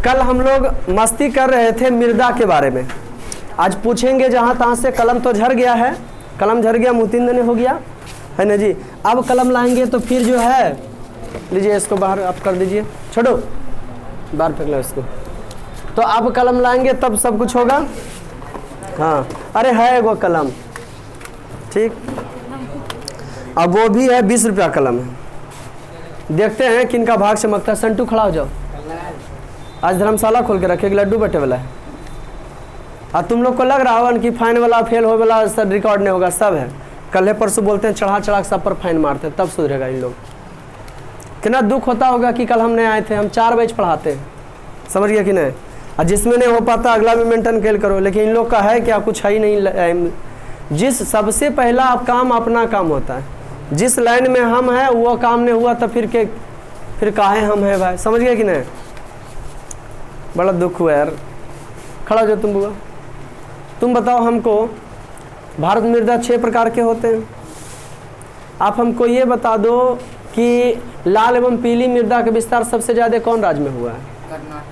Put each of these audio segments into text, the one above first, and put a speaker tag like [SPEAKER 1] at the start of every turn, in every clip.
[SPEAKER 1] कल हम लोग मस्ती कर रहे थे मृदा के बारे में। आज पूछेंगे जहाँ तहाँ से। कलम तो झड़ गया है, कलम झड़ गया, मुँह दिन हो गया है ना जी। अब कलम लाएंगे तो फिर जो है, लीजिए इसको बाहर आप कर दीजिए, छोड़ो बाहर फेंक लो इसको। तो अब कलम लाएंगे तब सब कुछ होगा। हाँ, अरे है वो कलम, ठीक। अब वो भी है 20 रुपया कलम है। देखते हैं किनका भाग चमकता है। संटू खड़ा हो जाओ, आज धर्मशाला खोल के रखेगी, लड्डू बटे वाला है। और तुम लोग को लग रहा होगा कि फाइन वाला फेल हो वाला सब रिकॉर्ड नहीं होगा, सब है। कल परसों बोलते हैं चढ़ा चढ़ा सब पर फाइन मारते हैं, तब सुधरेगा इन लोग। कितना दुख होता होगा कि कल हम नहीं आए थे, हम 4 बैच पढ़ाते हैं, समझ गया कि नहीं। और जिसमें नहीं हो पाता अगला में मेंटेन खेल करो, लेकिन इन लोग का है क्या, कुछ है ही नहीं। जिस सबसे पहला आप काम अपना काम होता है, जिस लाइन में हम हैं वो काम नहीं हुआ तो फिर काहे हम हैं भाई, समझ गए कि नहीं। बड़ा दुख हुआ यार। खड़ा हो जाओ तुम बुआ, तुम बताओ हमको, भारत मृदा 6 प्रकार के होते हैं। आप हमको ये बता दो कि लाल एवं पीली मृदा का विस्तार सबसे ज़्यादा कौन राज्य में हुआ है?
[SPEAKER 2] कर्नाटक।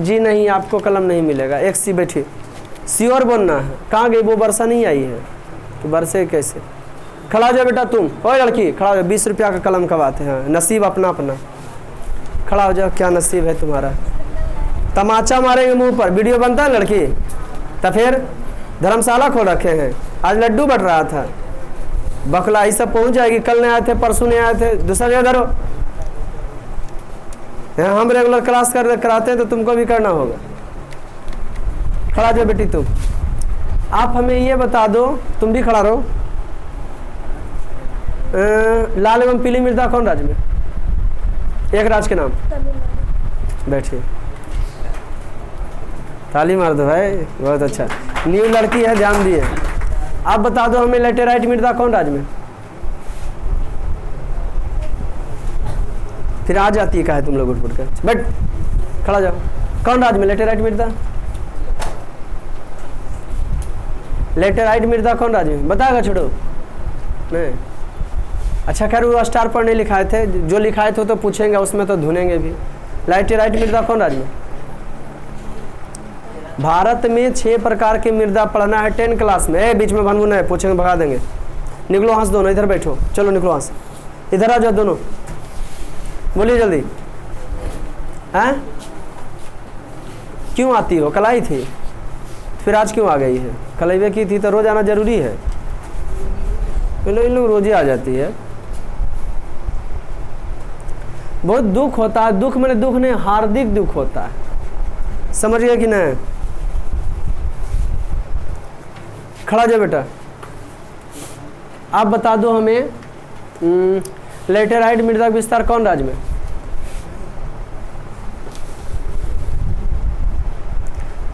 [SPEAKER 1] जी नहीं, आपको कलम नहीं मिलेगा। एक सी बैठी, श्योर बोलना है। कहाँ गई वो? वर्षा नहीं आई है तो बरसे कैसे? खड़ा हो जाओ बेटा तुम, ओ लड़की खड़ा हो जाओ। 20 रुपया का कलम कब आते हैं? नसीब अपना अपना। खड़ा हो जाओ, क्या नसीब है तुम्हारा। तमाचा मारेंगे मुंह पर, वीडियो बनता है लड़की। तो फिर धर्मशाला खोल रखे हैं, आज लड्डू बट रहा था। बकला ये सब पहुंच जाएगी। कल नहीं आए थे, परसों नहीं आए थे, दूसरा जगह करो। हम रेगुलर क्लास कराते हैं तो तुमको भी करना होगा। खड़ा जाओ बेटी तुम। आप हमें ये बता दो, तुम भी खड़ा रहो, लाल एवं पीली मृदा कौन राज्य में? एक राज्य के नाम। बैठिए, ताली मार दो भाई, बहुत अच्छा। न्यू लड़की है, ध्यान दिए। आप बता दो हमें लेटेराइट मृदा कौन राज्य में? फिर आ जाती है, कहा तुम लोग उठ कर बैठ। खड़ा जाओ, कौन राज्य में लेटेराइट मृदा? लेटेराइट मृदा कौन राज्य में बताएगा? छोड़ो नहीं। अच्छा खैर वो स्टार पर नहीं लिखाए थे, जो लिखाए थे तो पूछेंगे, उसमें तो ढूंढेंगे भी। लेटेराइट मृदा कौन राज्य में? भारत में 6 प्रकार की मृदा पढ़ना है 10 क्लास में। बीच में भनभुन है, पूछेंगे भगा देंगे। निकलो हंस दोनों, इधर बैठो, चलो निकलो हंस, इधर आ जाओ दोनों, बोलिए जल्दी। हैं क्यों आती हो? कल आई थी, फिर आज क्यों आ गई है? कल की थी तो रोज आना जरूरी है। इन लोग रोज ही आ जाती है। बहुत दुख होता है। दुख मैंने दुख नहीं, हार्दिक दुख होता है, समझ गए कि नहीं। खड़ा जाओ बेटा। आप बता दो हमें लेटेराइट मृदा विस्तार कौन राज्य में?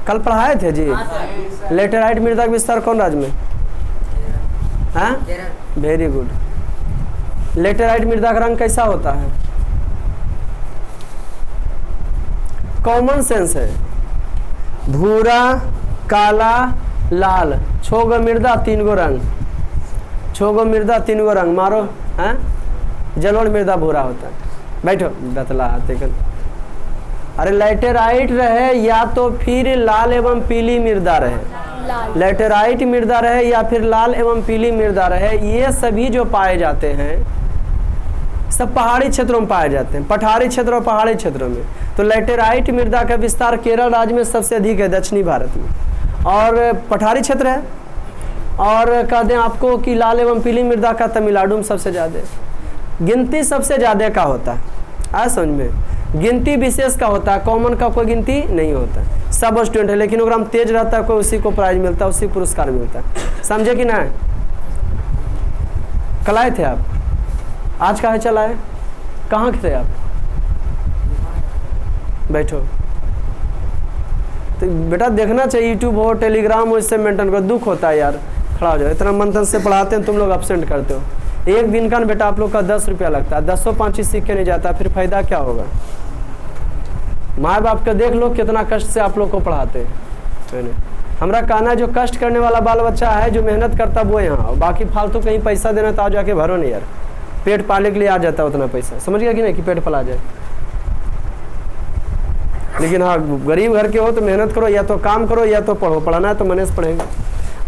[SPEAKER 1] कल पढ़ाए थे जी। लेटेराइट मृदा विस्तार कौन राज्य में? हाँ, वेरी गुड। लेटेराइट मृदा का रंग कैसा होता है? कॉमन सेंस है, भूरा, काला, लाल। 6 गो मृदा 3 गो रंग, 6 गो मृदा 3 गो रंग। मारो। हाँ, जलोढ़ मृदा भूरा होता है। बैठो, बतला आते कल। अरे लेटेराइट रहे या तो फिर लाल एवं पीली मृदा रहे, लेटेराइट मृदा रहे या फिर लाल एवं पीली मृदा रहे, ये सभी जो पाए जाते हैं सब पहाड़ी क्षेत्रों में पाए जाते हैं, पठारी क्षेत्रों और पहाड़ी क्षेत्रों में। तो लेटेराइट मृदा का विस्तार केरल राज्य में सबसे अधिक है, दक्षिणी भारत में, और पठारी क्षेत्र है। और कह दें आपको कि लाल एवं पीली मृदा का तमिलनाडु में सबसे ज़्यादा, गिनती सबसे ज़्यादा का होता है। आ समझ में, गिनती विशेष का होता है, कॉमन का कोई गिनती नहीं होता। सब स्टूडेंट है, लेकिन अगर तेज रहता है कोई, उसी को प्राइज मिलता है, उसी पुरस्कार मिलता है। समझे कि ना? कल आए थे आप, आज कहाँ चला है? कहाँ थे आप? बैठो। तो बेटा देखना चाहिए, यूट्यूब हो, टेलीग्राम हो, इससे मेंटेन करो। दुख होता है यार। खड़ा हो जाओ। इतना मंथन से पढ़ाते हैं, तुम लोग अपसेंट करते हो। एक दिन का बेटा आप लोग का 10 रुपया लगता है, 10-5 सीख के नहीं जाता, फिर फायदा क्या होगा? माँ बाप का देख लो कितना कष्ट से आप लोग को पढ़ाते हैं। हमारा कहना है जो कष्ट करने वाला बाल बच्चा है, जो मेहनत करता वो यहाँ, बाकी फालतू कहीं पैसा देना तो जाके भरो नहीं यार। पेट पालने के लिए आ जाता है उतना पैसा, समझ गया कि नहीं, कि पेट पला जाए। लेकिन हाँ गरीब घर के हो तो मेहनत करो, या तो काम करो या तो पढ़ो, पढ़ाना है तो मने से पढ़ेंगे।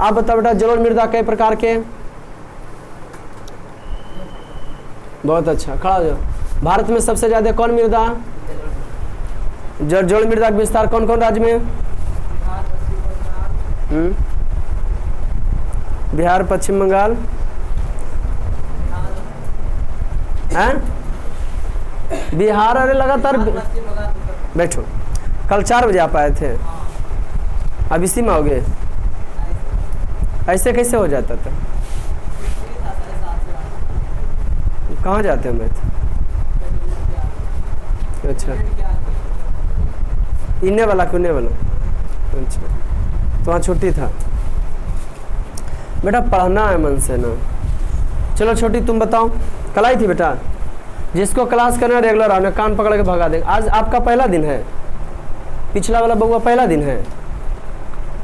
[SPEAKER 1] आप बताओ बेटा जलोढ़ मृदा कई प्रकार के? बहुत अच्छा, खड़ा हो जाओ। भारत में सबसे ज्यादा कौन मृदा? जलोढ़ मृदा का विस्तार कौन कौन राज्य में? बिहार, पश्चिम बंगाल, हैं? बिहार, अरे लगातार बैठो, कल 4 बजे आप आए थे, अब इसी में आओगे? ऐसे कैसे हो जाता था? कहाँ जाते हो मैं? अच्छा, इन्ने वाला कुन्ने वाला? अच्छा, तो वहाँ छुट्टी था। बेटा पढ़ना है मन से ना। चलो छोटी तुम बताओ, कल आई थी बेटा? जिसको क्लास करना रेगुलर आना, कान पकड़ के भगा देंगे। आज आपका पहला दिन है, पिछला वाला बउआ पहला दिन है,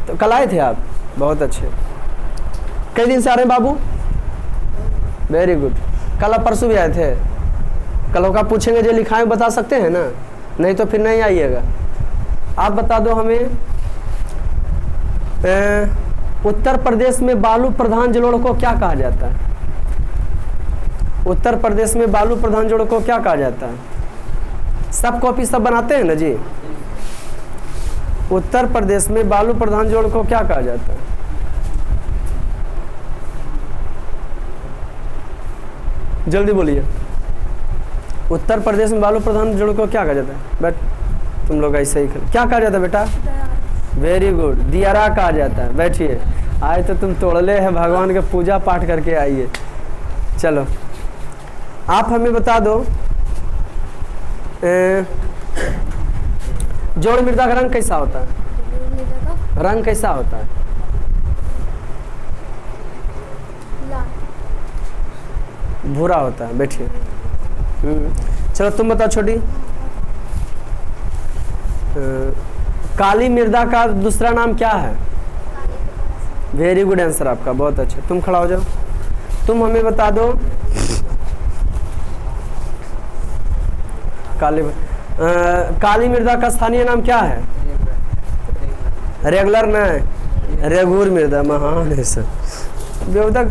[SPEAKER 1] तो कल आए थे आप? बहुत अच्छे। कई दिन से आ रहे हैं बाबू? Very good. कल परसों भी आए थे? कल का पूछेंगे जो लिखाएं बता सकते हैं ना, नहीं तो फिर नहीं आइएगा। आप बता दो हमें, उत्तर प्रदेश में बालू प्रधान जलोढ़ को क्या कहा जाता है? उत्तर प्रदेश में बालू प्रधान जलोढ़ को क्या कहा जाता है? सब कॉपी सब बनाते हैं ना जी? उत्तर प्रदेश में बालू प्रधान जलोढ़ को क्या कहा जाता है? जल्दी बोलिए। उत्तर प्रदेश में बालू प्रधान जलोढ़ को क्या कहा जाता है? बट तुम लोग ऐसे ही क्या कहा जाता है बेटा? वेरी गुड, दियारा कहा जाता है। बैठिए, आज तो तुम तोड़ले हैं, भगवान के पूजा पाठ करके आइए। चलो आप हमें बता दो, जलोढ़ मृदा का रंग कैसा होता है? रंग कैसा होता है? भूरा होता है। बैठिए। चलो तुम बताओ छोटी, काली मृदा का दूसरा नाम क्या है? वेरी गुड आंसर आपका, बहुत अच्छा। तुम खड़ा हो जाओ, तुम हमें बता दो, काली मृदा का स्थानीय नाम क्या है? रेगुलर ना, रेगुर मृदा। महान है सर, बेवदक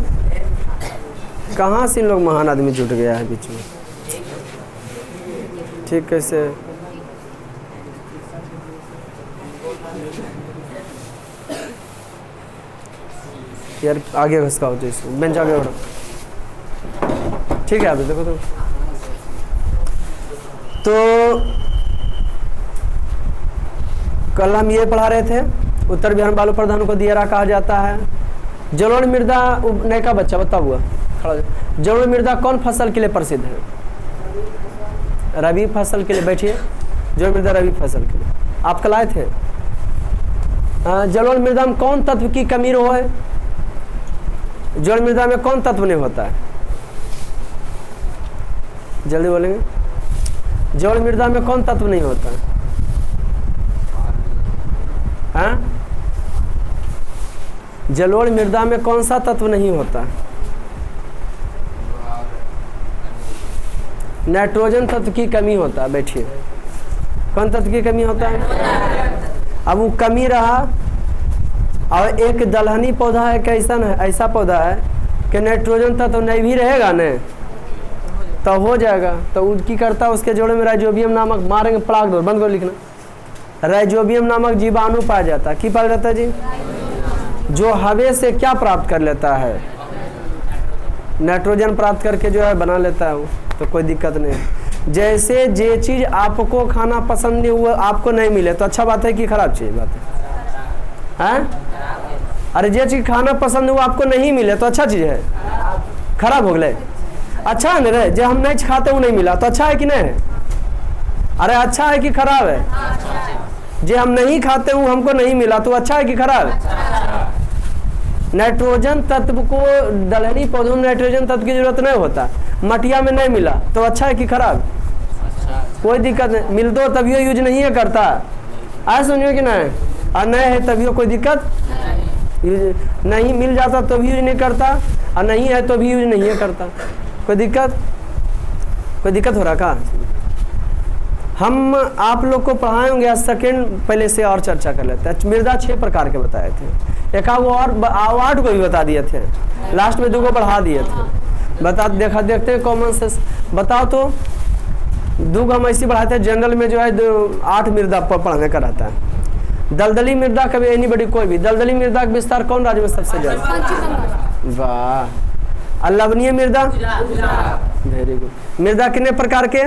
[SPEAKER 1] कहाँ से इन लोग महान आदमी जुट गया है बीच में? ठीक कैसे? यार आगे घसकाओ तो इसको, बेंच आगे बढ़ो। ठीक है, अभी देखो तो कल हम ये पढ़ा रहे थे, उत्तर बिहार में बालू प्रधान को दियारा कहा जाता है। जलोढ़ मृदा, नयका बच्चा बता हुआ खड़ा। जलोढ़ मृदा कौन फसल के लिए प्रसिद्ध है? रबी फसल के लिए। बैठिए। जलोढ़ मृदा रबी फसल के लिए। आप कल आए थे? जलोढ़ मृदा में कौन तत्व की कमी हो है? जलोढ़ मृदा में कौन तत्व नहीं होता है? जल्दी बोलेंगे। जलोढ़ मृदा में कौन तत्व नहीं होता है? हाँ? जलोढ़ मृदा में कौन सा तत्व नहीं होता? नाइट्रोजन तत्व की कमी होता है। बैठिए। कौन तत्व की कमी होता है? अब वो कमी रहा, और एक दलहनी पौधा है, कैसा है? ऐसा पौधा है कि नाइट्रोजन तत्व नहीं भी रहेगा न तो हो जाएगा, तो उसकी करता उसके जोड़े में राइजोबियम नामक, मारेंगे पड़ाक दो, बंद करो लिखना, राइजोबियम नामक जीवाणु पाया जाता है। की पाया जाता है जी? जो हवा से क्या प्राप्त कर लेता है? नाइट्रोजन प्राप्त करके जो है बना लेता है वो, तो कोई दिक्कत नहीं। जैसे जे चीज़ आपको खाना पसंद नहीं हुआ, आपको नहीं मिले, तो अच्छा बात है कि खराब चीज़ बात है? अरे जे चीज़ खाना पसंद हुआ आपको नहीं मिले तो अच्छा चीज़ है? खराब हो गए? अच्छा है ना? जो हम नहीं खाते वो नहीं मिला तो अच्छा है कि नहीं है? अरे अच्छा है कि खराब है? जो हम नहीं खाते वो हमको नहीं मिला तो अच्छा है कि खराब है? नाइट्रोजन तत्व को दलहनी पौधों में नाइट्रोजन तत्व की जरूरत नहीं होता, मटिया में नहीं मिला तो अच्छा है कि खराब? कोई दिक्कत नहीं। मिल दो तभी यूज नहीं है करता, आज समझो कि नहीं? और नहीं है तभी कोई दिक्कत नहीं, मिल जाता तो भी यूज नहीं करता, और नहीं है तो भी यूज नहीं है करता। कोई दिक्कत? कोई दिक्कत हो रहा का? हम आप लोग को पढ़ाए होंगे सेकेंड, पहले से और चर्चा कर लेते हैं। मृदा 6 प्रकार के बताए थे, एक वो और 8 को भी बता दिए थे, लास्ट में 2 को बढ़ा दिए थे। देखते हैं कॉमन सेंस। बताओ तो 2 को हम ऐसी बढ़ाते हैं, जनरल में जो है 8 मृदा पढ़ने का रहता है। दलदली मृदा कभी एनीबडी कोई भी, दलदली मृदा का विस्तार कौन राज्य में सबसे ज्यादा? वाह। लवणीय मृदा, वेरी गुड। मृदा कितने प्रकार के?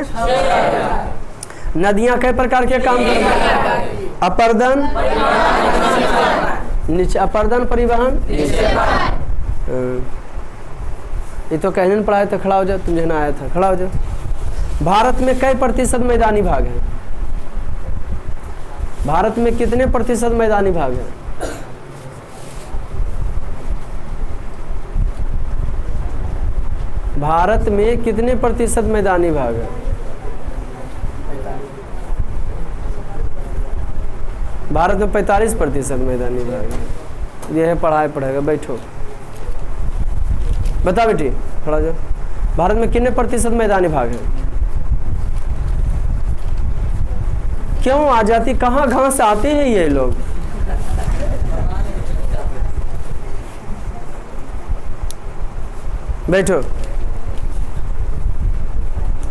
[SPEAKER 1] नदियां कई प्रकार के काम करती हैं? अपर्दन, नीचे अपर्दन, परिवहन। ये तो कहने पड़ा है, तो खड़ा हो जाओ, तुम ना आया था, खड़ा हो जाओ। भारत में कई प्रतिशत मैदानी भाग है? भारत में कितने प्रतिशत मैदानी भाग है? भारत में कितने प्रतिशत मैदानी भाग है? भारत में 45% मैदानी भाग है। यह है पढ़ाई पढ़ेगा, बैठो, बता बेटी, खड़ा जाओ। भारत में कितने प्रतिशत मैदानी भाग है? क्यों आ जाती, कहाँ घास से आते हैं ये लोग? बैठो।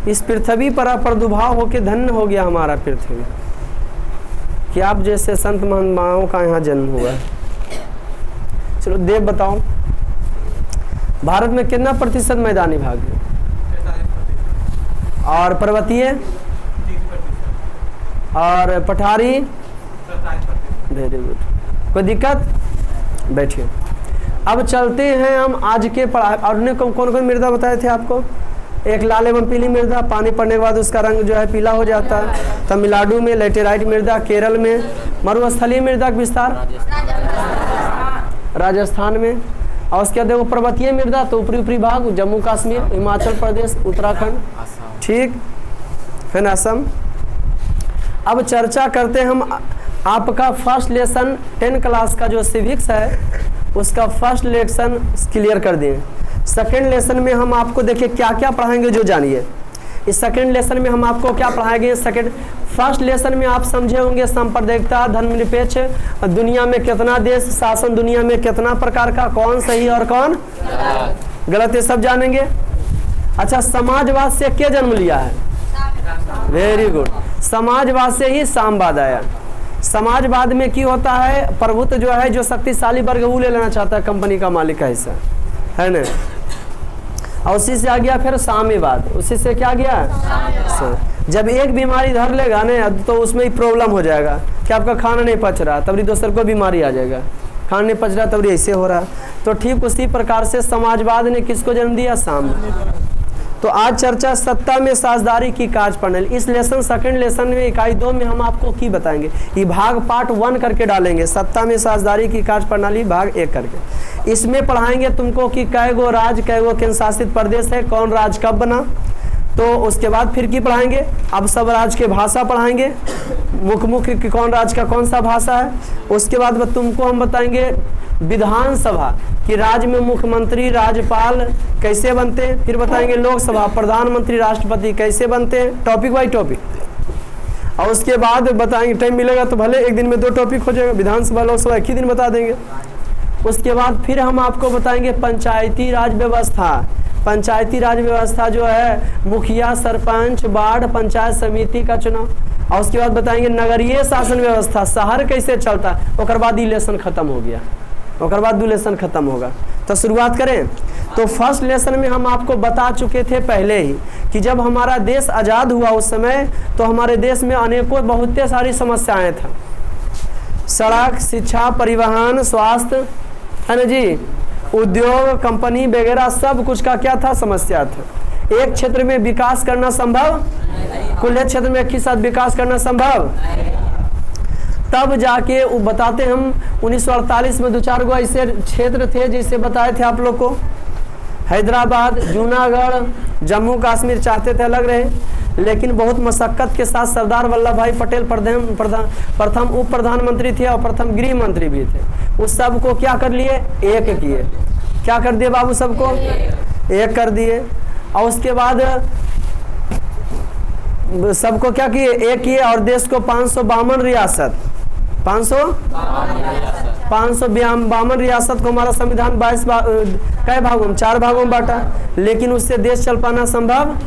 [SPEAKER 1] इस पृथ्वी पर प्रादुर्भाव होके धन्य हो गया हमारा पृथ्वी कि आप जैसे संत महात्माओं का यहाँ जन्म हुआ है। चलो देव बताओ, भारत में कितना प्रतिशत मैदानी भाग है? और पर्वतीय और पठारी? Very good. कोई दिक्कत? बैठिए। अब चलते हैं हम आज के पढ़ाई। और ने कौन कौन मृदा बताए थे आपको? एक लाल एवं पीली मृदा, पानी पड़ने के बाद उसका रंग जो है पीला हो जाता है। तमिलनाडु में लेटेराइट मृदा, केरल में मरुस्थलीय मृदा का विस्तार, राजस्थान में। और उसके बाद देखो पर्वतीय मृदा, तो ऊपरी ऊपरी भाग जम्मू कश्मीर, हिमाचल प्रदेश, उत्तराखंड, ठीक है ना, असम। अब चर्चा करते हैं हम आपका फर्स्ट लेसन 10 क्लास का जो सिविक्स है उसका फर्स्ट लेसन क्लियर कर दिए। सेकेंड लेसन में हम आपको देखिए क्या क्या पढ़ाएंगे जो जानिए। इस सेकेंड लेसन में हम आपको क्या पढ़ाएंगे? फर्स्ट लेसन में आप समझे होंगे सांप्रदायिकता, धर्मनिरपेक्ष, दुनिया में कितना देश शासन, दुनिया में कितना प्रकार का, कौन सही और कौन गलत, ये सब जानेंगे। अच्छा, समाजवाद से क्या जन्म लिया है? Very good. समाजवाद से ही साम्यवाद आया। समाजवाद में क्या होता है? प्रभुत्व जो है, जो शक्तिशाली वर्ग वो ले लेना चाहता है कंपनी का मालिक का हिस्सा, है ना। और उसी से आ गया फिर साम्यवाद, उसी से क्या गया? जब एक बीमारी धर लेगा ना तो उसमें ही प्रॉब्लम हो जाएगा कि आपका खाना नहीं पच रहा, तब दूसरे को बीमारी आ जाएगा। खाना नहीं पच रहा तब ऐसे हो रहा। तो ठीक उसी प्रकार से समाजवाद ने किसको जन्म दिया? साम्य। तो आज चर्चा सत्ता में साझेदारी की कार्य प्रणाली। इस लेसन सेकंड लेसन में इकाई 2 में हम आपको की बताएंगे, ये भाग पार्ट 1 करके डालेंगे, सत्ता में साझेदारी की कार्य प्रणाली भाग 1 करके। इसमें पढ़ाएंगे तुमको कि कै गो राज्य, कै गो केंद्र शासित प्रदेश है, कौन राज्य कब बना। तो उसके बाद फिर की पढ़ाएंगे, अब सब राज्य के भाषा पढ़ाएंगे, मुख्य कि कौन राज्य का कौन सा भाषा है। उसके बाद तुमको हम बताएंगे विधानसभा कि राज्य में मुख्यमंत्री, राज्यपाल कैसे बनते हैं। फिर बताएंगे लोकसभा, प्रधानमंत्री, राष्ट्रपति कैसे बनते हैं, टॉपिक बाई टॉपिक। और उसके बाद बताएंगे, टाइम मिलेगा तो भले एक दिन में 2 टॉपिक हो जाएगा, विधानसभा लोकसभा एक ही दिन बता देंगे। उसके बाद फिर हम आपको बताएंगे पंचायती राज व्यवस्था। पंचायती राज व्यवस्था जो है मुखिया, सरपंच, वार्ड, पंचायत समिति का चुनाव। और उसके बाद बताएंगे नगरीय शासन व्यवस्था, शहर कैसे चलता है। उसके बाद इलेक्शन खत्म हो गया, उसके बाद 2 लेसन खत्म होगा। तो शुरुआत करें। तो फर्स्ट लेसन में हम आपको बता चुके थे पहले ही कि जब हमारा देश आज़ाद हुआ उस समय तो हमारे देश में अनेकों बहुत सारी समस्याएं थी। सड़क, शिक्षा, परिवहन, स्वास्थ्य, है ना जी, उद्योग, कंपनी वगैरह सब कुछ का क्या था? समस्या था। एक क्षेत्र में विकास करना संभव, कुल क्षेत्र में एक ही साथ विकास करना संभव। तब जाके वो बताते हम 1948 में 2-4 गो ऐसे क्षेत्र थे जिसे बताए थे आप लोग को। हैदराबाद, जूनागढ़, जम्मू कश्मीर चाहते थे अलग रहे, लेकिन बहुत मशक्क़त के साथ सरदार वल्लभ भाई पटेल प्रथम उप प्रधानमंत्री थे और प्रथम गृह मंत्री भी थे। उस सब को क्या कर लिए? एक किए। क्या कर दिए बाबू? सबको एक कर दिए। और उसके बाद सबको क्या किए, एक किए और देश को 552 रियासत 552 रियासत को हमारा संविधान 22 कई भागों में, 4 भागों में बांटा, लेकिन उससे देश चल पाना संभव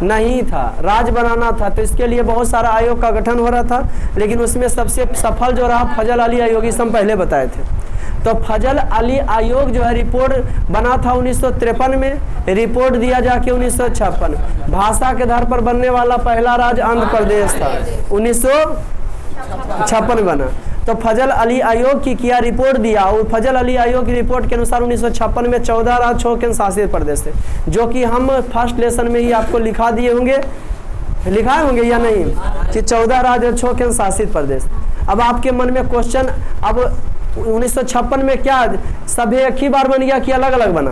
[SPEAKER 1] नहीं था, राज बनाना था। तो इसके लिए बहुत सारा आयोग का गठन हो रहा था, लेकिन उसमें सबसे सफल जो रहा फजल अली आयोग, इसे हम पहले बताए थे। तो फजल अली आयोग जो है रिपोर्ट बना था 1953 में, रिपोर्ट दिया जाके 1956। भाषा के आधार पर बनने वाला पहला राज्य आंध्र प्रदेश था, 1956 बना। तो फजल अली आयोग की किया रिपोर्ट दिया, और फजल अली आयोग की रिपोर्ट के अनुसार 1956 में 14 राज्य 6 केंद्र शासित प्रदेश थे, जो कि हम फर्स्ट लेसन में ही आपको लिखा दिए होंगे, लिखाए होंगे या नहीं, कि 14 राज्य 6 केंद्र शासित प्रदेश। अब आपके मन में क्वेश्चन, अब 1956 में क्या सब एक ही बार बन गया कि अलग अलग बना?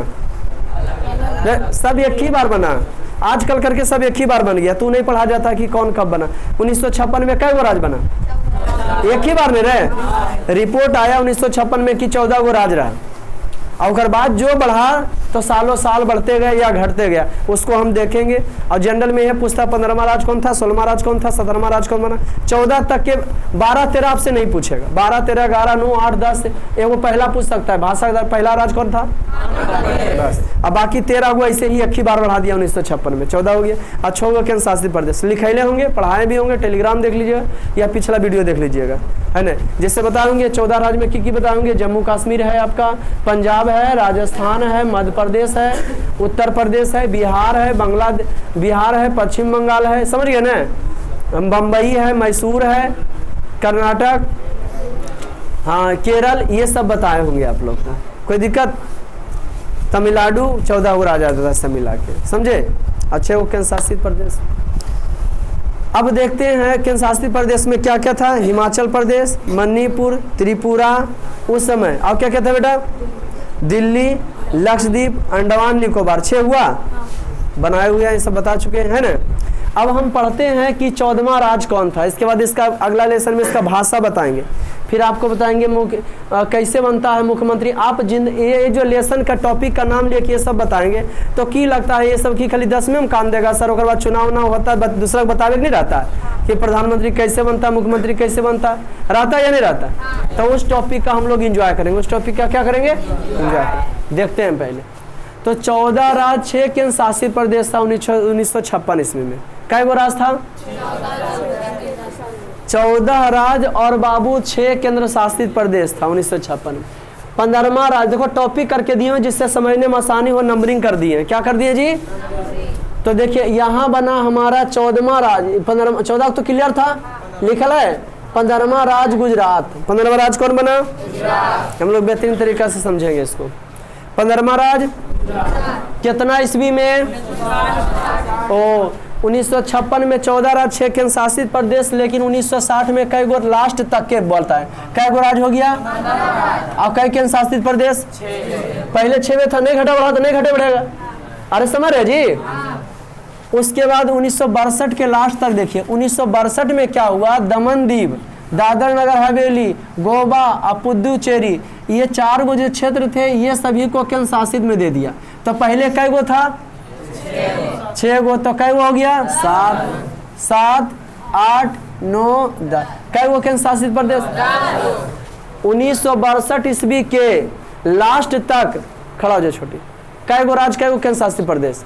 [SPEAKER 1] सब एक ही बार बना, आजकल करके सब एक ही बार बन गया। तू नहीं पढ़ा जाता कि कौन कब बना। 1956 में कै गो राज बना? एक ही बार में रहे। रिपोर्ट आया 1956 में कि 14 गो राज रहा, और उसके बाद जो बढ़ा तो सालों साल बढ़ते गए या घटते गया, उसको हम देखेंगे। और जनरल में यह पूछता 15वां राज कौन था, 16वां राज कौन था, 17वां राज कौन बना। 14 तक के 12-13 आपसे नहीं पूछेगा, 12-13 11 9 8 10 एगो पहला पूछ सकता है, भाषा का पहला राज कौन था बस। अब बाकी 13 गो ऐसे ही एक ही बार बढ़ा दिया 1956 में, 14 हो गया। और 6 गो केंद्र शासित प्रदेश लिखैले होंगे, पढ़ाए भी होंगे, टेलीग्राम देख लीजिएगा या पिछला वीडियो देख लीजिएगा, है ना। जिससे बताएंगे 14 राज्य में की बताएंगे, जम्मू कश्मीर है आपका, पंजाब है, राजस्थान है, मध्य प्रदेश है, उत्तर प्रदेश है, बिहार है, बिहार है, पश्चिम बंगाल है, समझ गए ना, बम्बई है, मैसूर है, कर्नाटक, हाँ केरल, ये सब बताए होंगे आप लोग को, कोई दिक्कत। तमिलनाडु 14 गो राज्य आता था सब मिला के, समझे। अच्छे वो केंद्र शासित प्रदेश। अब देखते हैं केंद्र शासित प्रदेश में क्या क्या था। हिमाचल प्रदेश, मणिपुर, त्रिपुरा उस समय, और क्या क्या था बेटा, दिल्ली, लक्षद्वीप, अंडमान निकोबार, 6 हुआ, बनाए हुए हैं, ये सब बता चुके हैं ना। अब हम पढ़ते हैं कि 14वां राज कौन था। इसके बाद इसका अगला लेसन में इसका भाषा बताएंगे, फिर आपको बताएंगे कैसे बनता है मुख्यमंत्री। आप ये जो लेसन का टॉपिक का नाम लेके ये सब बताएंगे तो की लगता है ये सब की खाली 10 में हम काम देगा सर, उसके बाद चुनाव ना होता है, दूसरा बतावे नहीं रहता कि प्रधानमंत्री कैसे बनता, मुख्यमंत्री कैसे बनता, रहता या नहीं रहता। तो उस टॉपिक का हम लोग इंजॉय करेंगे, उस टॉपिक का क्या करेंगे, इंजॉय करेंगे। देखते हैं पहले तो 14 राज्य 6 केंद्र शासित प्रदेश था 1956 ईस्वी में। कै गो राज था? 14 राज्य और बाबू 6 केंद्र शासित प्रदेश था 1956 में। 15वां राज्य देखो टॉपिक करके दिए जिससे समझने में आसानी हो, नंबरिंग कर दिए। क्या कर दिए जी? तो देखिए यहाँ बना हमारा 14वां राज्य, 14 तो क्लियर था, लिखल है। 15वां राज्य गुजरात। 15वां राज्य कौन बना? हम लोग बेहतरीन तरीका से समझेंगे इसको। 15वां राज्य कितना ईस्वी में? ओ 1956 में 14 राज्य 6 केंद्र शासित प्रदेश, लेकिन 1960 में कई गो लास्ट तक के बोलता है, कई गो राज्य हो गया और कई केंद्र शासित प्रदेश? पहले 6 में था, नहीं घटा बढ़ा तो नहीं घटे बढ़ेगा। अरे समझ रहे जी। उसके बाद 1962 के लास्ट तक देखिए, 1962 में क्या हुआ, दमन दीव, दादर नगर हवेली, गोवा और पुदुचेरी, ये 4 गो जो क्षेत्र थे ये सभी को केंद्र शासित में दे दिया। तो पहले कई गो था? 6 गो। तो कई गो हो गया? 7, 8, 9, 10। कई गो केंद्र शासित प्रदेश? 1962 ईस्वी के लास्ट तक खड़ा हो जाए छोटी। कई गो राज्य, कई गो केंद्र शासित प्रदेश?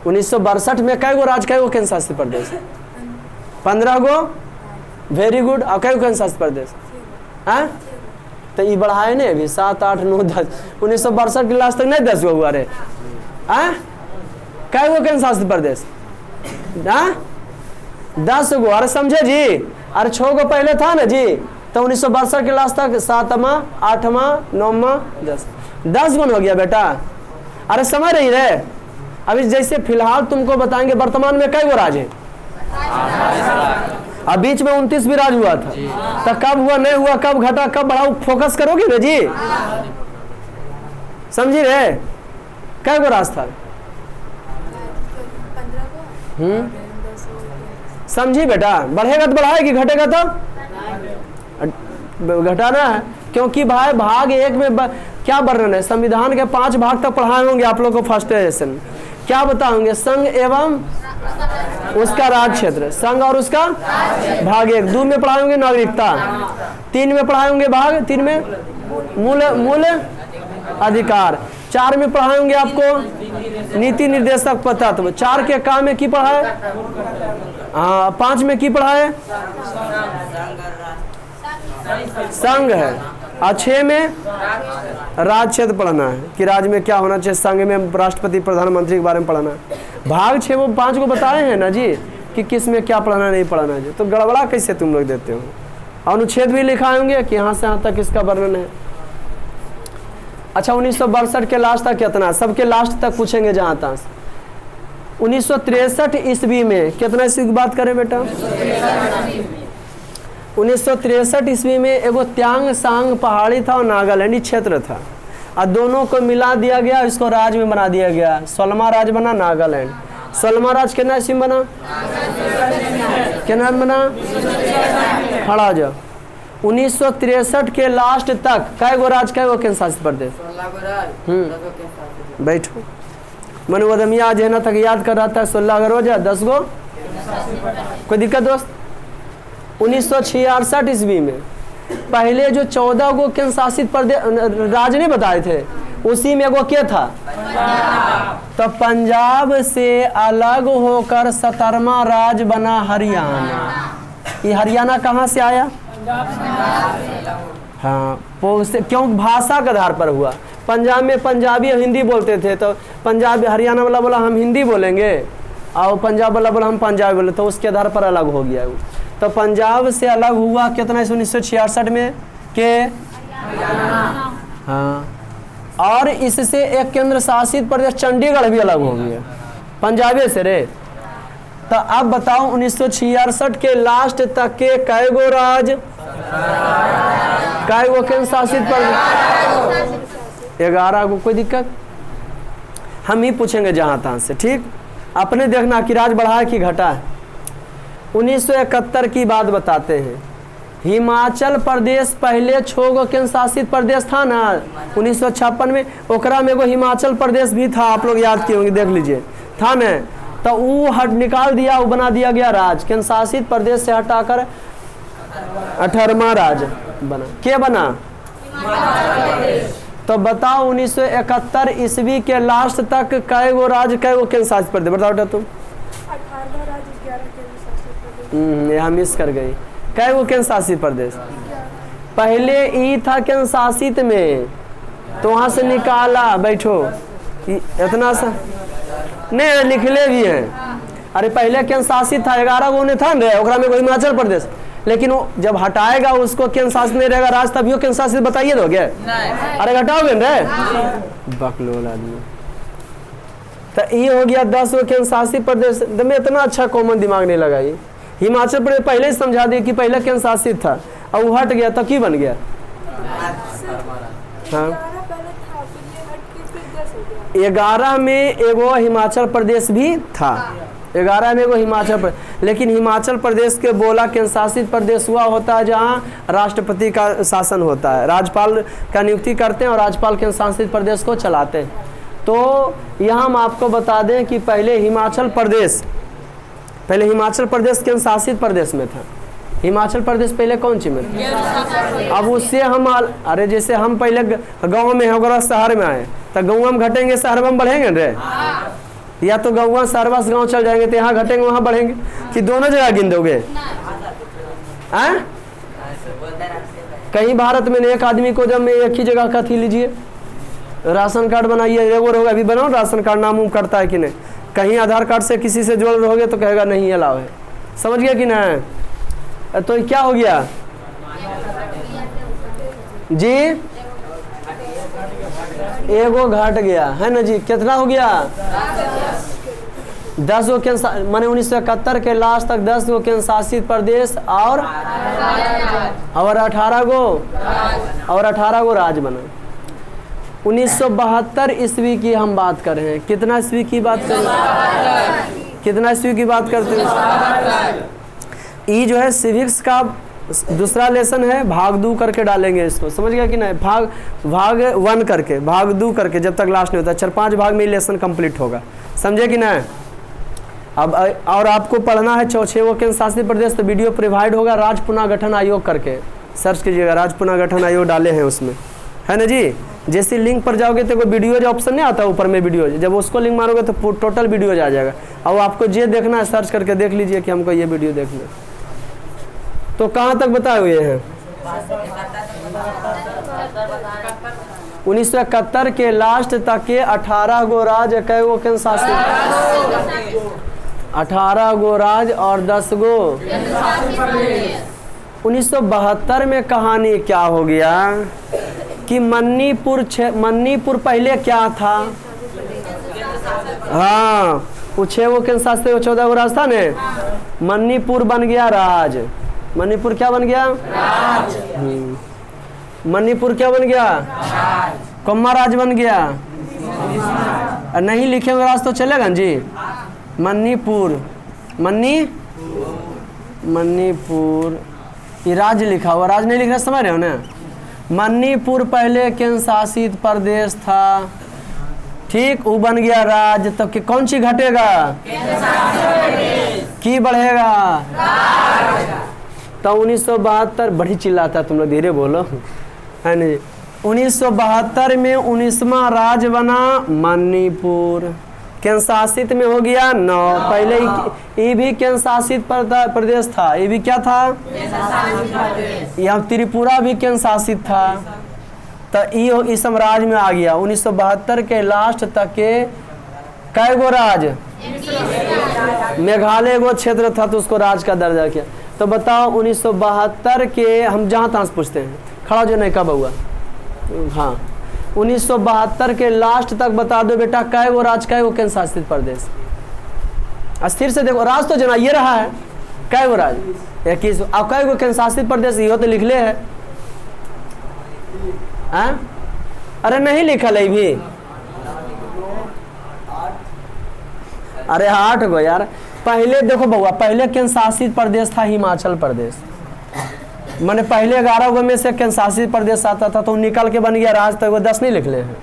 [SPEAKER 1] 1962 में कई गो राज्य, कई गो केंद्र शासित प्रदेश? 15 गो। Very good. और कई गो केंद्र शासित प्रदेश? हाँ तो ये बढ़ाए नहीं अभी, 7, 8, 9, 10। 1962 के लास्ट तक नहीं 10 गो हुआ रे। कई गो केंद्र शासित प्रदेश? 10 गो। अरे समझे जी। अरे 6 गो पहले था ना जी, तो 1962 के लास्ट तक 7वां, 8वां, 9वां, 10 गुण हो गया बेटा। अरे समझ रही रे। अभी जैसे फिलहाल तुमको बताएंगे वर्तमान में कई गो राज है। अब बीच में 29 भी राज हुआ था, तो कब हुआ, नहीं हुआ, कब घटा, कब बढ़ा, फोकस करोगे ना जी। समझी रे। कई गो राज था? समझी बेटा। बढ़ेगा तो बढ़ाएगी, घटेगा तो घटाना है। क्योंकि भाई भाग 1 में क्या वर्णन है, संविधान के 5 भाग तक पढ़ाए होंगे आप लोग को फर्स्ट लेसन। क्या बताओगे? संघ एवं उसका राज क्षेत्र, संघ और उसका भाग 1। 2 में पढ़ाएंगे नागरिकता, 3 में पढ़ाएंगे भाग 3 में मूल अधिकार, 4 में पढ़ाएंगे आपको नीति निर्देशक तत्व, 4 के काम में की पढ़ाए? हाँ, 5 में की पढ़ाए? संघ है। और 6 में राज क्षेत्र पढ़ना है कि राज्य में क्या होना चाहिए, संघ में राष्ट्रपति प्रधानमंत्री के बारे में पढ़ना है। भाग 6 वो 5 को बताए हैं ना जी कि किस में क्या पढ़ना नहीं पढ़ना है। तो गड़बड़ा कैसे तुम लोग देते हो? अनुच्छेद भी लिखाएंगे कि यहाँ से यहाँ तक इसका वर्णन है। अच्छा, 1962 के लास्ट तक कितना? सबके लास्ट तक पूछेंगे जहाँ तक। 1963 ईस्वी में, कितना ईस्वी की बात करें बेटा? 1963 ईस्वी में एगो त्यांग सांग पहाड़ी था और नागालैंडी क्षेत्र था, और दोनों को मिला दिया गया, इसको राज्य में बना दिया गया। सोलमा राज्य बना नागालैंड। सोलमा राज्य कितना ईस्वी में बना? कितना बना? खड़ा जाओ। 1963 के लास्ट तक कै गो राज्य, कै गो केंद्र शासित प्रदेश? बैठो, मनोवदमिया आज है ना तक याद कर रहा था। 16 अगर हो जाए 10 गो, कोई दिक्कत दोस्त? 1966 ईस्वी में पहले जो 14 गो केंद्र शासित प्रदेश राज्य नहीं बताए थे, उसी में एगो क्या था? तो पंजाब से अलग होकर 17वां राज्य बना हरियाणा। ये हरियाणा कहाँ से आया? हाँ, क्यों? भाषा के आधार पर हुआ। पंजाब में पंजाबी हिंदी बोलते थे, तो पंजाबी हरियाणा वाला बोला हम हिंदी बोलेंगे, और पंजाब वाला बोला हम पंजाबी बोले, तो उसके आधार पर अलग हो गया वो। तो पंजाब से अलग हुआ कितना? 1966 में के हाँ, और इससे एक केंद्र शासित प्रदेश चंडीगढ़ भी अलग हो गया पंजाबी से रे। तो अब बताओ 1966 के लास्ट तक के कै गो राज्य, कै गो केंद्र शासित प्रदेश? 11 गो। कोई दिक्कत? हम ही पूछेंगे जहां तहां से, ठीक? अपने देखना कि राज्य बढ़ा है कि घटा है। 1971 की बात बताते हैं। हिमाचल प्रदेश पहले 6 गो केंद्र शासित प्रदेश था ना 1956 में, ओकरा में एगो हिमाचल प्रदेश भी था, आप लोग याद किए होंगे, देख लीजिए, था ना? तो वो हट निकाल दिया, वो बना दिया गया राज्य। केंद्र शासित प्रदेश से हटाकर 18वां राज्य बना। क्या बना? तो बताओ 1971 ईस्वी के लास्ट तक कै गो राज्य, कै गो केंद्र शासित प्रदेश? बताओ बेटा तुम।
[SPEAKER 2] 18 राज्य 11 केंद्र शासित प्रदेश।
[SPEAKER 1] यहाँ मिस कर गई। कै गो केंद्र शासित प्रदेश? पहले ई था केंद्र शासित में, तो वहां से निकाला। बैठो, इतना सा नहीं लिखले भी हैं। अरे पहले केंद्र शासित था, 11 गो ने था ना, ओकरा में कोई हिमाचल प्रदेश, लेकिन वो जब हटाएगा उसको केंद्र शासित नहीं रहेगा राज्य, तभी केंद्र शासित बताइए दोगे? अरे घटाओगे रे बकलोल आदमी। तो ये हो गया 10 गो केंद्र शासित प्रदेश में। इतना अच्छा कॉमन दिमाग नहीं लगाई। हिमाचल प्रदेश पहले ही समझा दिया कि पहले केंद्र शासित था, और वो हट गया तो की बन गया? हाँ, 11 में एगो हिमाचल प्रदेश भी था, 11 में एगो हिमाचल प्रदेश। लेकिन हिमाचल प्रदेश के बोला केंद्र शासित प्रदेश हुआ होता है जहाँ राष्ट्रपति का शासन होता है, राज्यपाल का नियुक्ति करते हैं और राज्यपाल केंद्र शासित प्रदेश को चलाते हैं। तो यहाँ हम आपको बता दें कि पहले हिमाचल प्रदेश केंद्र शासित प्रदेश में था। हिमाचल प्रदेश पहले कौन सी में था? अब उससे हम अरे जैसे हम पहले गांव में होगा शहर में आए, तो गाँव में घटेंगे शहर में बढ़ेंगे रे? या तो गाँव शहर से गाँव चल जाएंगे, तो यहाँ घटेंगे वहाँ बढ़ेंगे, कि दोनों जगह गिन दोगे? कहीं भारत में एक आदमी को जब मैं एक ही जगह का थी लीजिए, राशन कार्ड बनाइए, एगो रहोगे, अभी बनाओ राशन कार्ड, नाम करता है कि नहीं? कहीं आधार कार्ड से किसी से जुड़ रहोगे तो कहेगा नहीं अलाउ है। समझ गया कि नहीं? तो क्या हो गया जी? एगो घट गया है ना जी? कितना हो गया? 10 गो केंद्र, माने 1971 के लास्ट तक 10 गो केंद्र शासित प्रदेश और 18 गो राज्य बना। 1972 ईस्वी की हम बात कर रहे हैं। कितना ईस्वी की बात कर रहे हैं? कितना ईस्वी की बात करते हैं? ये जो है सिविक्स का दूसरा लेसन है भाग दू करके डालेंगे इसको, समझ गया कि नहीं, भाग 1 करके, भाग दू करके, जब तक लास्ट नहीं होता 4-5 भाग में लेसन कंप्लीट होगा, समझे कि नहीं। अब और आपको पढ़ना है 6 केंद्र शासित प्रदेश, तो वीडियो प्रोवाइड होगा राज्य पुनर्गठन आयोग करके, सर्च कीजिएगा, राज्य पुनर्गठन आयोग डाले हैं उसमें, है ना जी। जैसे लिंक पर जाओगे तो कोई वीडियो जो ऑप्शन नहीं आता ऊपर में वीडियो, जब उसको लिंक मारोगे तो टोटल वीडियो आ जाएगा। अब आपको ये देखना है, सर्च करके देख लीजिए कि हमको ये वीडियो देखना। तो कहाँ तक बताए हुए हैं? 1971 के लास्ट तक के 18 गो राज्य, कै गो केंद्र शासित, 18 गो राज्य और 10 गो। 1972 में कहानी क्या हो गया कि मणिपुर पहले क्या था? हाँ, वो 6 गो केंद्र शासित 14 गो राज था ने, मणिपुर बन गया राज। मणिपुर क्या बन गया? मणिपुर क्या बन गया? कौमा राज बन गया। नहीं लिखेंगे राज तो चलेगा जी। मणिपुर, मणिपुर ये राज्य लिखा हुआ, राज नहीं लिख रहा, समझ रहे हो ना। मणिपुर पहले केंद्र शासित प्रदेश था, ठीक, वो बन गया राज्य। तब तो कौन सी घटेगा? की बढ़ेगा? तो 1972, बड़ी चिल्लाता तुम लोग, धीरे बोलो, है नहीं। 1972 में 19वां राज्य बना मणिपुर, केंद्र शासित में हो गया 9। पहले ये भी केंद्र शासित प्रदेश था, ये भी क्या था? यहाँ त्रिपुरा भी केंद्र शासित था, तो ये इस राज्य में आ गया। 1972 के लास्ट तक के कै गो राज्य? मेघालय गो क्षेत्र था तो उसको राज्य का दर्जा किया। तो बताओ 1972 के, हम जहाँ तहाँ से पूछते हैं, खड़ा जो नहीं कब हुआ, हाँ 1972 के लास्ट तक बता दो बेटा, कै गो राज्य, कै गो केंद्र शासित प्रदेश? अस्थिर से देखो, राज तो जना ये रहा है, कै गो राज्य? 21। अब कै गो केंद्र शासित प्रदेश? ये तो लिख ले है, अरे नहीं लिखल है भी, अरे 8 गो यार। पहले देखो बउआ, पहले केंद्र शासित प्रदेश था हिमाचल प्रदेश, मैंने पहले 11 गो में से केंद्र शासित प्रदेश आता था, तो निकल के बन गया राज्य। तो वो 10 नहीं लिख ले हैं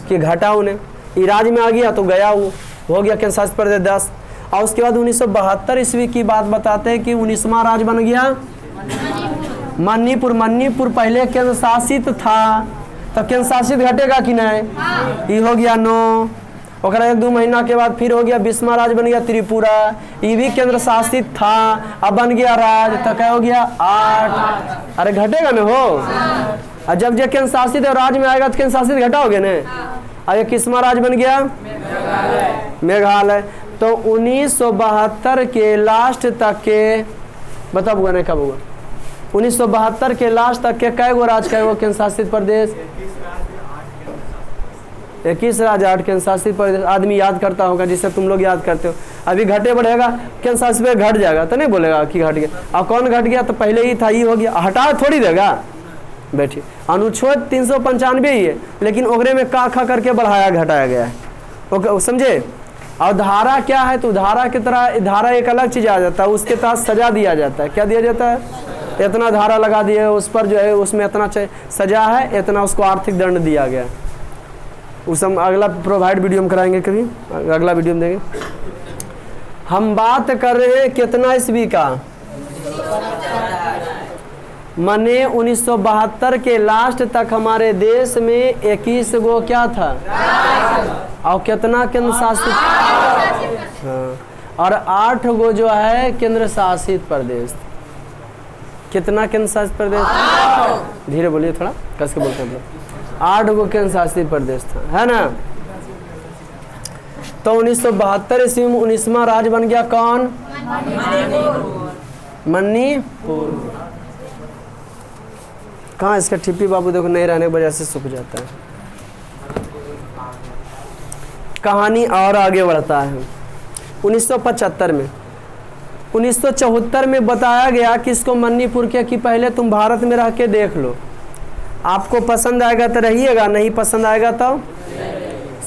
[SPEAKER 1] कि घटा उन्हें, ये राज्य में आ गया तो गया, वो हो गया केंद्र शासित प्रदेश 10। और उसके बाद 1972 ईस्वी की बात बताते हैं कि 19वां राज्य बन गया मणिपुर। मणिपुर पहले केंद्र शासित था, तो केंद्र शासित घटेगा कि नहीं? ये हो गया 9। और 1-2 महीना के बाद फिर हो गया 20वां राज्य बन गया त्रिपुरा, ये भी केंद्र शासित था, अब बन गया राज्य, तो क्या हो गया? 8। अरे घटेगा ना हो, और जब जो केंद्र शासित है राज्य में आएगा तो केंद्र शासित घटाओगे ना। अब 21वां राज्य बन गया मेघालय। तो 1972 के लास्ट तक के, बताओ हुआ नहीं कब हुआ? 1972 के लास्ट तक के कै गो राज्य, कै गो केंद्र शासित प्रदेश? 21 राज्य, 8 केंद्र शासित प्रदेश। आदमी याद करता होगा जिससे तुम लोग याद करते हो। अभी घटे बढ़ेगा, केंद्र शासित पे घट जाएगा तो नहीं बोलेगा कि घट गया। अब कौन घट गया? तो पहले ही था, ये हो गया, हटा थोड़ी देगा। बैठिए, अनुच्छेद 395 ही है, लेकिन ओकरे में का खा करके बढ़ाया घटाया गया है, ओके समझे। और धारा क्या है? तो धारा की तरह धारा एक अलग चीज आ जाता है, उसके तहत सजा दिया जाता है। क्या दिया जाता है? इतना धारा लगा दिए, उस पर जो है उसमें इतना सजा है, इतना उसको आर्थिक दंड दिया गया। उस हम अगला प्रोवाइड वीडियो में कराएंगे, कभी अगला वीडियो में देंगे। हम बात कर रहे हैं कितना ईस्वी का? मने 1972 के लास्ट तक हमारे देश में 21 गो क्या था? और कितना केंद्र शासित? हाँ, और 8 गो जो है केंद्र शासित प्रदेश। कितना केंद्र शासित प्रदेश? धीरे बोलिए, थोड़ा कस के बोलते हैं। 8 गो केंद्र शासित प्रदेश था, है ना। तो 1972 ईस्वी में 19वां राज्य बन गया कौन? मणिपुर। कहाँ इसका टिप्पी बाबू देखो, नहीं रहने की वजह से सूख जाता है। कहानी और आगे बढ़ता है। 1975 में 1974 में बताया गया कि इसको मणिपुर के, कि पहले तुम भारत में रह के देख लो, आपको पसंद आएगा तो रहिएगा, नहीं पसंद आएगा तो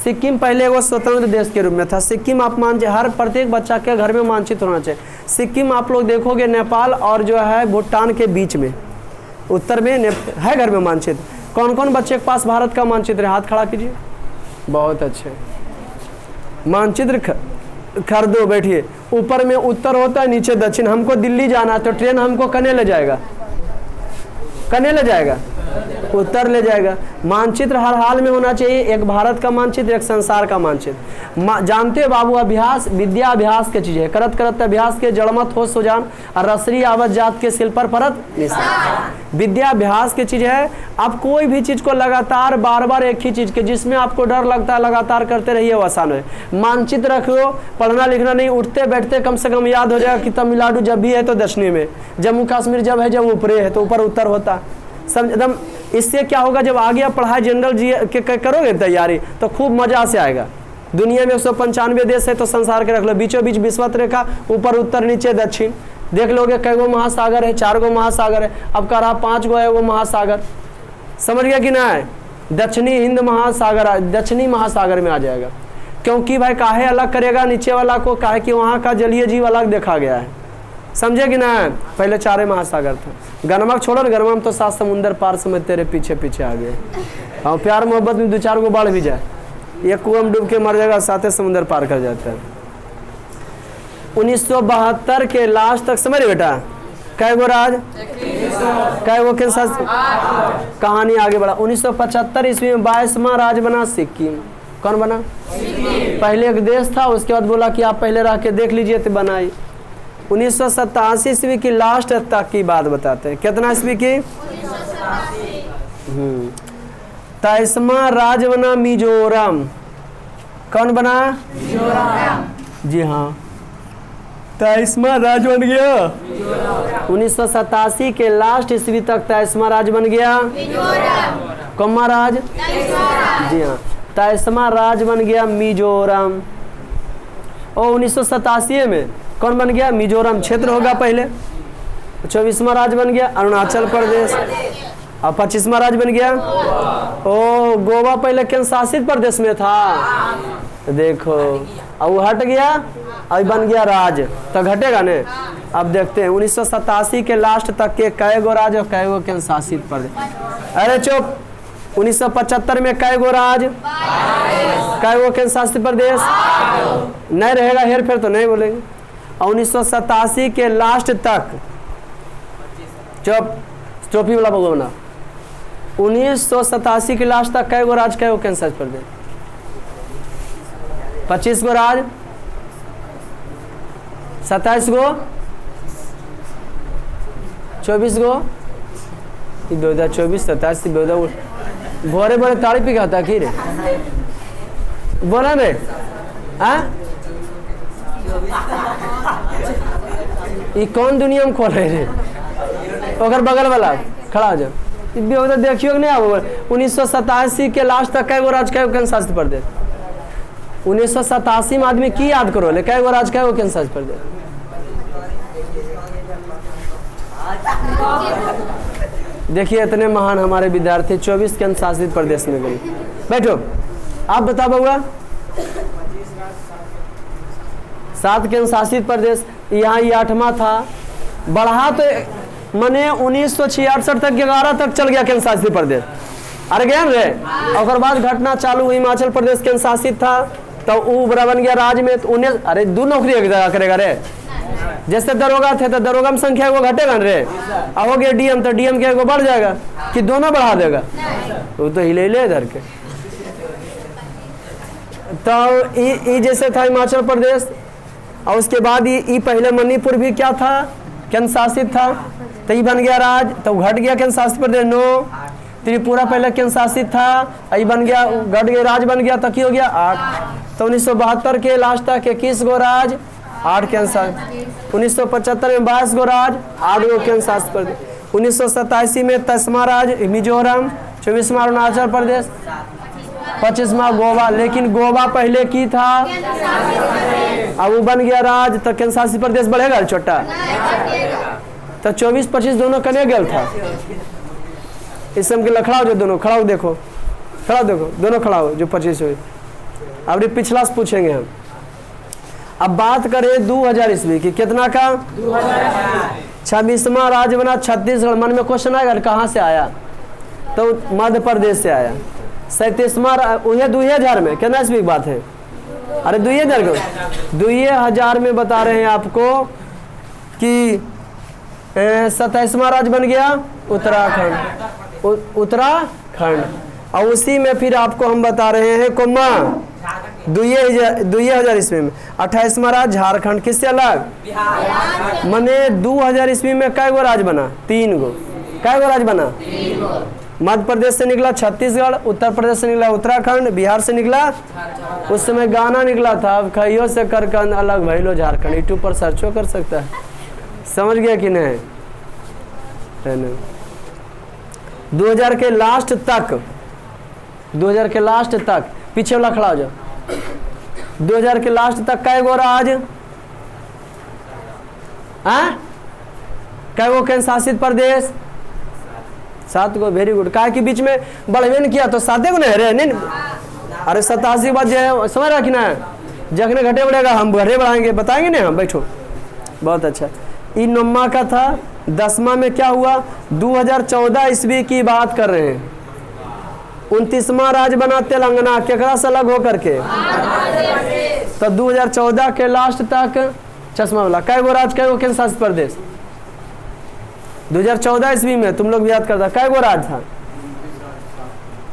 [SPEAKER 1] सिक्किम पहले वो स्वतंत्र देश के रूप में था। सिक्किम आप मानते, हर प्रत्येक बच्चा के घर में मानचित्र होना चाहिए। सिक्किम आप लोग देखोगे नेपाल और जो है भूटान के बीच में, उत्तर में है घर में मानचित्र। कौन कौन बच्चे के पास भारत का मानचित्र है, हाथ खड़ा कीजिए। बहुत अच्छे, मानचित्र खरीदो, बैठिए। ऊपर में उत्तर होता है, नीचे दक्षिण। हमको दिल्ली जाना है तो ट्रेन हमको कने ले जाएगा, कने ले जाएगा, उत्तर ले जाएगा। मानचित्र हर हाल में होना चाहिए, एक भारत का मानचित्र, एक संसार का मानचित्र। जानते हो बाबू, अभ्यास विद्या अभ्यास की चीज है। करत करत अभ्यास के जड़मत हो सुजान, और रसरी आवत जात के सिल पर परत निशान। विद्या अभ्यास की चीज है। आप कोई भी चीज को लगातार बार बार एक ही चीज के, जिसमें आपको डर लगता है लगातार करते रहिए, वो आसान है। मानचित्र रखो, पढ़ना लिखना नहीं, उठते बैठते कम से कम याद हो जाएगा कि तमिलनाडु जब भी है तो दक्षिणी में, जम्मू कश्मीर जब है जब ऊपरे है तो ऊपर उत्तर होता। सब एकदम। इससे क्या होगा, जब आगे आप पढ़ाई जनरल जी के करोगे तैयारी तो खूब मजा से आएगा। दुनिया में 195 देश है तो संसार के रख लो, बीचों बीच विश्वत रेखा, ऊपर उत्तर नीचे दक्षिण। देख लोगे कई गो महासागर है, 4 गो महासागर है। अब कह रहा 5 गो है वो महासागर, समझ गया कि नहीं। दक्षिणी हिंद महासागर, दक्षिणी महासागर में आ जाएगा। क्योंकि भाई काहे अलग करेगा नीचे वाला को, काहे कि वहाँ का जलीय जीव अलग देखा गया है, समझे कि ना। पहले 4 महासागर था। गनमक छोड़ो, गरमा में तो 7 समुंदर पार समझ तेरे पीछे पीछे आ गए। हाँ, प्यार मोहब्बत में 2-4 गो बाढ़ भी जाए, एक कुआं में डूब के मर जाएगा, 7 समुंदर पार कर जाता है। 1972 के लास्ट तक, समझ बेटा, कै गो राज, कै गो के कहानी आगे बढ़ा। 1975 ईस्वी में 22वां राज बना सिक्किम। कौन बना? पहले एक देश था, उसके बाद बोला कि आप पहले रह के देख लीजिए तो बनाई। 1987 ईस्वी की लास्ट तक की बात बताते हैं। कितना ईस्वी की? 23वां राज बना मिजोरम। कौन बना? मिजोरम। जी हाँ, 23वां राज बन गया। 1987 के लास्ट ईस्वी तक 23वां राज बन गया मिजोरम। कौन राज? जी हाँ, 23वां राज बन गया मिजोरम। और 1987 में कौन बन गया? मिजोरम क्षेत्र होगा पहले। 24वां राज बन गया अरुणाचल प्रदेश। और 25वां राज बन गया ओ गोवा। पहले केंद्र शासित प्रदेश में था, देखो अब वो हट गया, अब बन गया राज, तो घटेगा ने। अब देखते हैं 1987 के लास्ट तक के कै गो राज और कै गो केंद्र शासित प्रदेश। अरे चुप, 1975 में कै गो राज, कै गो केंद्र शासित प्रदेश, नहीं रहेगा हेर फेर तो नहीं बोलेंगे। 1987 के लास्ट तक, चुप टोपी वाला बगो बना, 1987 के लास्ट तक कै गो राज, कै गो केंद्र शासित प्रदेश? 25 गो राज, 27 गो, 24 गो, 2024 27 भोरे भोरे ताड़ी पी खाता की रे, बोला रे ये कौन दुनिया में खोल रहे रे? ओकर बगल वाला खड़ा हो जाओ, देखियो नहीं। अब 1987 के लास्ट तक कै गो राज, कै गो केंद्र शासित प्रदेश? 1987 में आदमी की याद करो ले, कै गो राज, कै गो केंद्र शासित प्रदेश? देखिए इतने महान हमारे विद्यार्थी 24 केंद्र शासित प्रदेश में गए। बैठो, आप बताओ बउआ। 7 केंद्र शासित प्रदेश, यहाँ ये 8वां था। बढ़ा तो मने 1966 तक 11 तक चल गया केंद्र शासित प्रदेश। अरे गया रे, और बाद घटना चालू हुई, हिमाचल प्रदेश केंद्र शासित था तो वो बड़ा बन गया राज में। तो उन्हें अरे 2 नौकरी एक जगह करेगा रे। जैसे दरोगा थे तो दरोगा में संख्या वो घटेगा रे, अब हो गया डीएम तो डीएम के बढ़ जाएगा कि दोनों बढ़ा देगा? वो तो हिले इधर के। तो ये जैसे था हिमाचल प्रदेश, और उसके बाद ये पहले मणिपुर भी क्या था? केंद्र शासित था, तो ये बन गया राज, तो घट गया केंद्र शासित प्रदेश 9। त्रिपुरा पहले केंद्र शासित था, ये बन गया, घट गया राज बन गया, तो क्या हो गया 8। तो 1972 के लास्ट तक 21 गो राज, 8 केंद्र शासित। 1975 में 22 गो राज, 8 गो केंद्र शासित प्रदेश। 1987 में 10वां राज मिजोरम, 24वां अरुणाचल प्रदेश, 25वां गोवा। लेकिन गोवा पहले की था, अब वो बन गया राज, तो केंद्र शासित प्रदेश बढ़ेगा छोटा, तो 24-25 दोनों कने गल था। इस समय के लखड़ाओ जो दोनों खड़ा हो, देखो खड़ा देखो, दोनों खड़ा हो जो 25 हुए। अब ये पिछला से पूछेंगे हम। अब बात करें 2000 ईस्वी की, कितना का 26वां राज्य बना छत्तीसगढ़। मन में क्वेश्चन आएगा कहाँ से आया, तो मध्य प्रदेश से आया। 37वां 2000 में कितना ईस्वी की बात है, अरे 2000 को 2000 में बता रहे हैं आपको कि 27वां राज्य बन गया उत्तराखंड, उत्तराखंड। और उसी में फिर आपको हम बता रहे हैं कोमा 2000 ईस्वी में 28वां राज्य झारखंड। किससे अलग, मने 2000 ईस्वी में कै गो राज्य बना, 3 गो। कै गो राज्य बना, मध्य प्रदेश से निकला छत्तीसगढ़, उत्तर प्रदेश से निकला उत्तराखंड, बिहार से निकला, उस समय गाना निकला था, अब खइयो से कर अलग भइलो झारखंड। यूट्यूब पर सर्चो कर सकता है। समझ गया कि नहीं, है ना। 2000 के लास्ट तक, 2000 के लास्ट तक, पीछे वाला खड़ा हो जाओ। 2000 के लास्ट तक कै गो राज्य, कै गो केंद्र शासित प्रदेश, 7 गो। Very good. काय के बीच में बढ़वे न किया तो 7 गो नहीं रहे, नहीं। अरे 87 बात जो है समझ रहा कि ना, जखने घटे बढ़ेगा हम घटे बढ़ाएंगे, बताएंगे ना हम। बैठो, बहुत अच्छा। इन नम्मा का था। 10वां में क्या हुआ, 2014 ईस्वी की बात कर रहे हैं। 29वां राज्य बना तेलंगाना, केकरा से अलग होकर के, तो 2014 के लास्ट तक चश्मा वाला कै गो राज्य, कै गो केंद्र शासित प्रदेश। 2014 ईस्वी में तुम लोग याद करता कै गो राज्य था,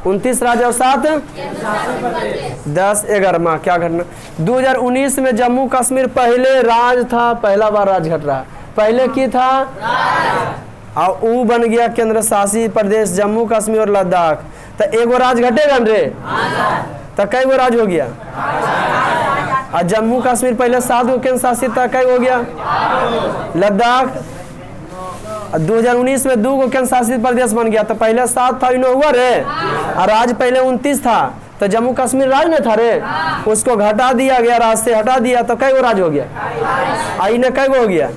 [SPEAKER 1] 29 राज्य और 7 10 11। क्या घटना, 2019 में जम्मू कश्मीर पहले राज्य था, पहला बार राज्य घट रहा। पहले की था, और वो बन गया केंद्र शासित प्रदेश जम्मू कश्मीर और लद्दाख। तो एगो राज्य घटेगा रे, तो कई गो राज्य हो गया। और जम्मू कश्मीर पहले 7 गो केंद्र शासित था, कई हो गया लद्दाख। 2019 में 2 गो केंद्र शासित प्रदेश बन गया, तो पहले 7 था, इन्हों हुआ रे। और राज्य पहले 29 था, तो जम्मू कश्मीर राज्य में था रे, उसको घटा दिया गया, राज्य से हटा दिया, तो कई गो राज्य हो गया। इन्हें कई गो हो गया,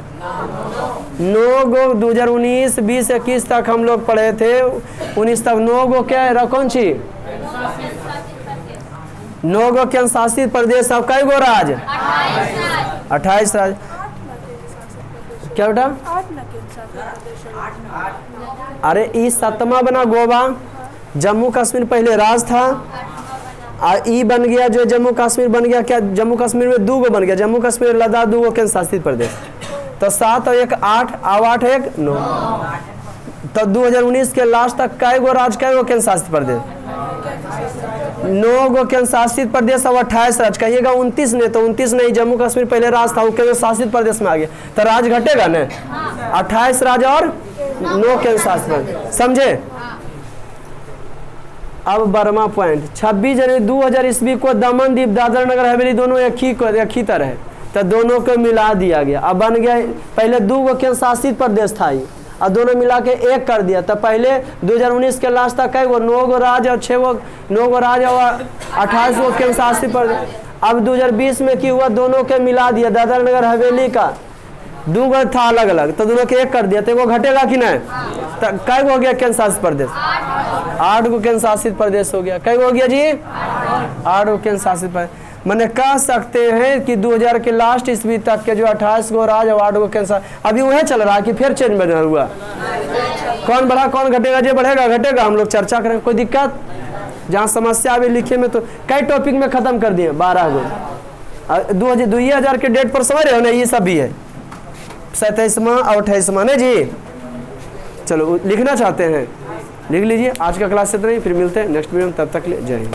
[SPEAKER 1] 9 गो। 2019 20 21 तक हम लोग पढ़े थे, 19 तक 9 गो क्या है, कौन सी 9 गो केंद्र शासित प्रदेश। अब कई गो राज्य, 28 राज्य। क्या बेटा, अरे इस 7वां बना गोवा। जम्मू कश्मीर पहले राज था, और ई बन गया जो जम्मू कश्मीर बन गया। क्या जम्मू कश्मीर में 2 गो बन गया, जम्मू कश्मीर लद्दाख 2 गो केंद्र शासित प्रदेश। तो 7 और 1 8, और 8 1 9। तो 2019 के लास्ट तक कै गो राज्य, कै गो केंद्र शासित प्रदेश, 9 गो केंद्र शासित प्रदेश और 28 राज्य। कहिएगा 29 नहीं, तो 29 नहीं, जम्मू कश्मीर पहले राज था, वो केंद्र शासित प्रदेश में आ गया, तो राज्य घटेगा न। 28 राज्य और 9 केंद्र शासित प्रदेश, समझे। अब बर्मा पॉइंट, 26 जनवरी 2000 ईस्वी को दमन द्वीप दादरा नगर हवेली दोनों एक ही तरह है, तो दोनों को मिला दिया गया। अब बन गया, पहले 2 गो केंद्र शासित प्रदेश था, और दोनों मिला के एक कर दिया। तो पहले 2019 के लास्ट तक कई गो, 9 गो राज्य और 9 गो राज्य और 28 गो केंद्र शासित प्रदेश। अब 2020 में क्या हुआ, दोनों के मिला दिया। दादरा नगर हवेली का 2 गो था अलग अलग, तो दोनों के एक कर दिया, तो वो घटेगा कि नहीं। तो कई गो हो गया केंद्र शासित प्रदेश, 8 गो केंद्र शासित प्रदेश हो गया। कई गो हो गया जी, 8 गो केंद्र शासित प्रदेश। मैंने कह सकते हैं कि 2000 के लास्ट ईस्वी तक के जो 28 गो राज्य और 8 गो केंद्र, अभी वह चल रहा है कि फिर चेंज बना हुआ। कौन बढ़ा कौन घटेगा, जो बढ़ेगा घटेगा, हम लोग चर्चा करें, कोई दिक्कत। जहाँ समस्या अभी लिखे में, तो कई टॉपिक में खत्म कर दिए, 12 गो। 2000 के डेट पर समझ रहे हो ना, ये सब भी है, 27वां और 28वां नहीं जी। चलो लिखना चाहते हैं लिख लीजिए। आज का क्लास इतना ही, फिर मिलते हैं नेक्स्ट वीडियो में, तब तक ले जय हिंद।